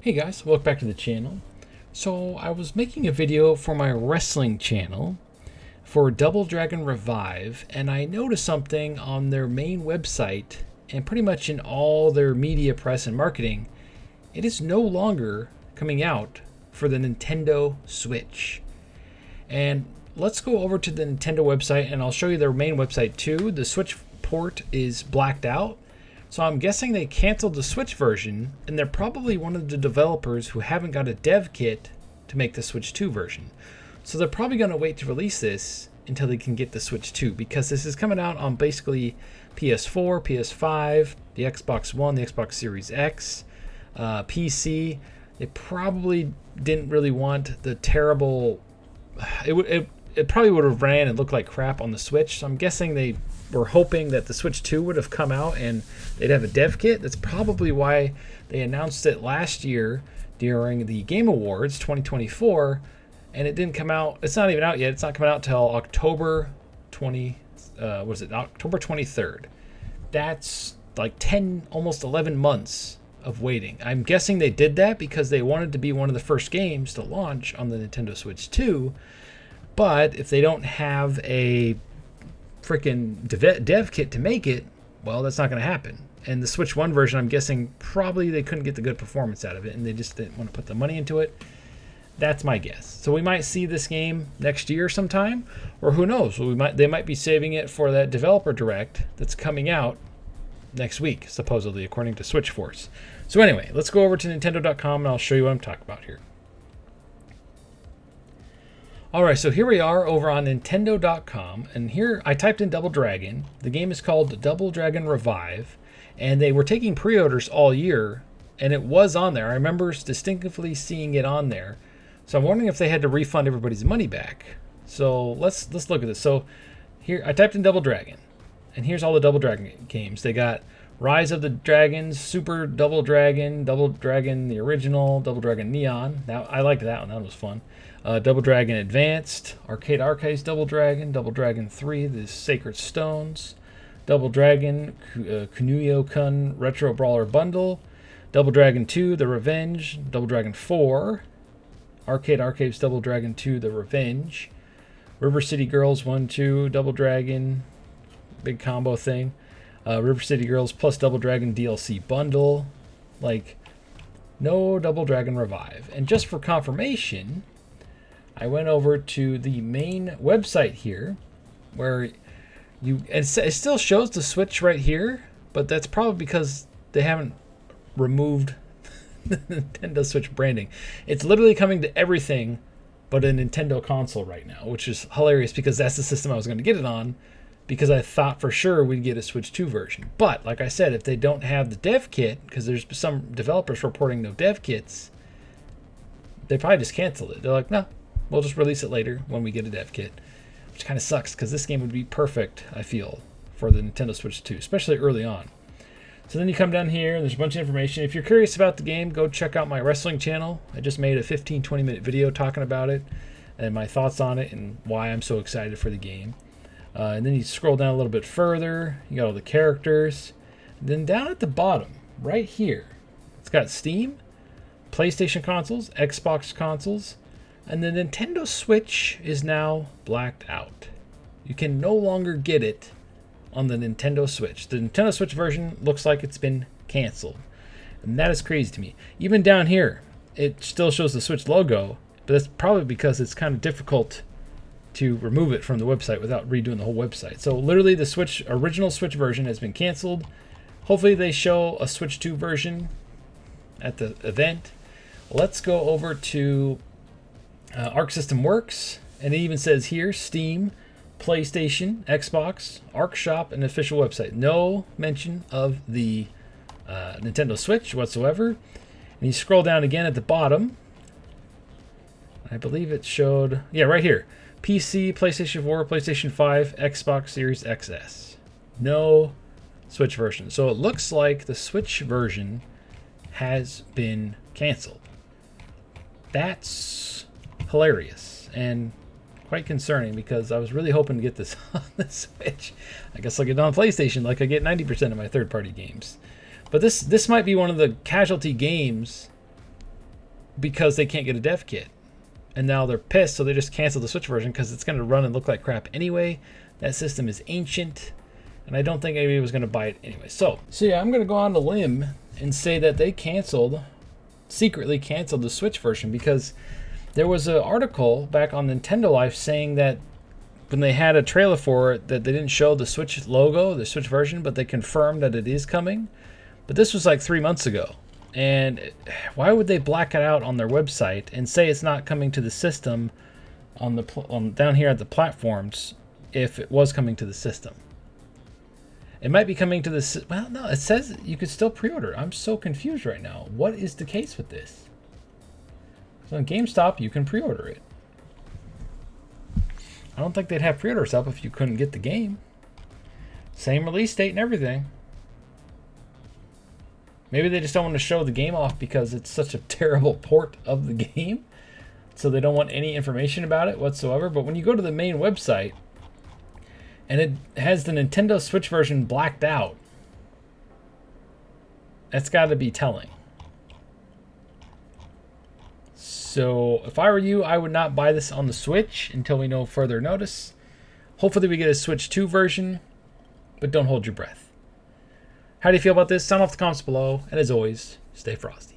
Hey guys, welcome back to the channel. So I was making a video for my wrestling channel for Double Dragon Revive, and I noticed something on their main website and pretty much in all their media, press, and marketing. It is no longer coming out for the Nintendo Switch. And let's go over to the Nintendo website and I'll show you their main website too. The Switch port is blacked out. So I'm guessing they canceled the Switch version, and they're probably one of the developers who haven't got a dev kit to make the Switch 2 version. So they're probably going to wait to release this until they can get the Switch 2, because this is coming out on basically PS4, PS5, the Xbox One, the Xbox Series X, PC. They probably didn't really want the terrible... It probably would have ran and looked like crap on the Switch, so I'm guessing they were hoping that the Switch 2 would have come out and they'd have a dev kit. That's probably why they announced it last year during the Game Awards 2024, and it didn't come out. It's not even out yet. It's not coming out till October 23rd. That's like 10, almost 11 months of waiting. I'm guessing they did that because they wanted to be one of the first games to launch on the Nintendo Switch 2. But if they don't have a freaking dev kit to make it, well, that's not going to happen. And the Switch 1 version, I'm guessing probably they couldn't get the good performance out of it, and they just didn't want to put the money into it. That's my guess. So we might see this game next year sometime, or who knows? They might be saving it for that developer direct that's coming out next week, supposedly, according to SwitchForce. So anyway, let's go over to Nintendo.com and I'll show you what I'm talking about here. Alright, so here we are over on Nintendo.com, and here I typed in Double Dragon. The game is called Double Dragon Revive, and they were taking pre-orders all year, and it was on there. I remember distinctively seeing it on there. So I'm wondering if they had to refund everybody's money back. So let's look at this. So here I typed in Double Dragon, and here's all the Double Dragon games. They got Rise of the Dragons, Super Double Dragon the original, Double Dragon Neon. Now I liked that one. That was fun. Double Dragon Advanced, Arcade Archives Double Dragon 3, The Sacred Stones, Double Dragon Kunio-kun Retro Brawler Bundle, Double Dragon 2, The Revenge, Double Dragon 4, Arcade Archives Double Dragon 2, The Revenge, River City Girls 1, 2, Double Dragon, big combo thing, River City Girls plus Double Dragon DLC Bundle, like, no Double Dragon Revive. And just for confirmation, I went over to the main website here, where it still shows the Switch right here, but that's probably because they haven't removed the Nintendo Switch branding. It's literally coming to everything but a Nintendo console right now, which is hilarious because that's the system I was going to get it on, because I thought for sure we'd get a Switch 2 version. But like I said, if they don't have the dev kit, because there's some developers reporting no dev kits, they probably just canceled it. They're like, no, we'll just release it later when we get a dev kit, which kind of sucks because this game would be perfect, I feel, for the Nintendo Switch 2, especially early on. So then you come down here and there's a bunch of information. If you're curious about the game, go check out my wrestling channel. I just made a 15-20 minute video talking about it and my thoughts on it and why I'm so excited for the game. And then you scroll down a little bit further, you got all the characters. And then down at the bottom, right here, it's got Steam, PlayStation consoles, Xbox consoles, and the Nintendo Switch is now blacked out. You can no longer get it on the Nintendo Switch. The Nintendo Switch version looks like it's been canceled. And that is crazy to me. Even down here, it still shows the Switch logo, but that's probably because it's kind of difficult to remove it from the website without redoing the whole website. So literally the original Switch version has been canceled. Hopefully they show a Switch 2 version at the event. Let's go over to Arc System Works, and it even says here Steam, PlayStation, Xbox, Arc Shop, and official website. No mention of the Nintendo Switch whatsoever. And you scroll down again at the bottom. I believe it showed, yeah, right here. PC, PlayStation 4, PlayStation 5, Xbox Series XS. No Switch version. So it looks like the Switch version has been canceled. That's hilarious and quite concerning because I was really hoping to get this on the Switch. I guess I'll get it on PlayStation like I get 90% of my third-party games. But this might be one of the casualty games because they can't get a dev kit. And now they're pissed, so they just canceled the Switch version because it's going to run and look like crap anyway. That system is ancient, and I don't think anybody was going to buy it anyway. So yeah, I'm going to go on a limb and say that they secretly canceled the Switch version, because there was an article back on Nintendo Life saying that when they had a trailer for it, that they didn't show the Switch logo, the Switch version, but they confirmed that it is coming. But this was like 3 months ago. And why would they black it out on their website and say it's not coming to the system down here at the platforms if it was coming to the system? It might be coming to the... Well, no, it says you could still pre-order. I'm so confused right now. What is the case with this? So on GameStop, you can pre-order it. I don't think they'd have pre-orders up if you couldn't get the game. Same release date and everything. Maybe they just don't want to show the game off because it's such a terrible port of the game. So they don't want any information about it whatsoever. But when you go to the main website and it has the Nintendo Switch version blacked out, that's got to be telling. So if I were you, I would not buy this on the Switch until we know further notice. Hopefully we get a Switch 2 version, but don't hold your breath. How do you feel about this? Sound off the comments below. And as always, stay frosty.